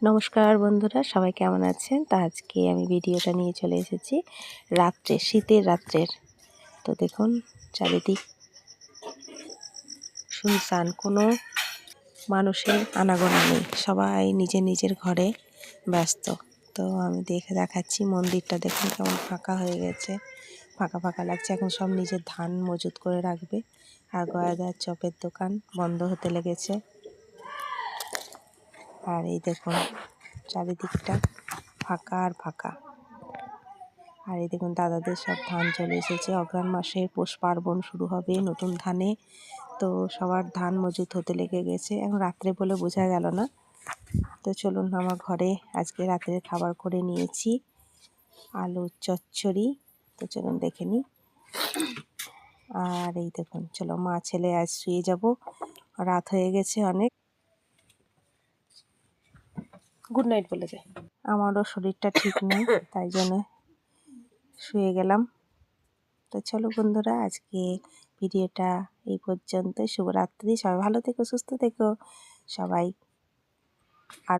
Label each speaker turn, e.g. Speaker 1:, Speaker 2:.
Speaker 1: নমস্কার বন্ধুরা, সবাই কেমন আছেন? তা আজকে আমি ভিডিওটা নিয়ে চলে এসেছি রাত্রে, শীতের রাত্রের। তো দেখুন চারিদিক শুনশান, কোনো মানুষের আনাগোনা নেই, সবাই নিজের নিজের ঘরে ব্যস্ত। তো আমি দেখাচ্ছি মন্দিরটা, দেখুন কেমন ফাঁকা হয়ে গেছে, ফাঁকা ফাঁকা লাগছে। এখন সব নিজের ধান মজুত করে রাখবে। আর গয়াদার চপের দোকান বন্ধ হতে লেগেছে। আর এই দেখুন চারিদিকটা ফাঁকা আর ফাঁকা। আর এই দেখুন দাদাদের সব ধান চলে এসেছে, অঘ্রাণ মাসে পৌষ পার্বণ শুরু হবে নতুন ধানে। তো সবার ধান মজুত হতে লেগে গেছে। এখন রাত্রে বলে বোঝা গেল না। তো চলুন, আমার ঘরে আজকে রাতের খাবার করে নিয়েছি আলুর চচ্চড়ি। তো চলুন দেখে নিই। আর এই দেখুন, চলো মা ছেলে আজ শুয়ে যাব, রাত হয়ে গেছে অনেক। গুড নাইট বলে যায়। আমারও শরীরটা ঠিক নেই, তাই জন্য শুয়ে গেলাম। তো চলো বন্ধুরা, আজকে ভিডিওটা এই পর্যন্ত। শুভরাত্রি, সবাই ভালো থেকো, সুস্থ থেকো সবাই। আর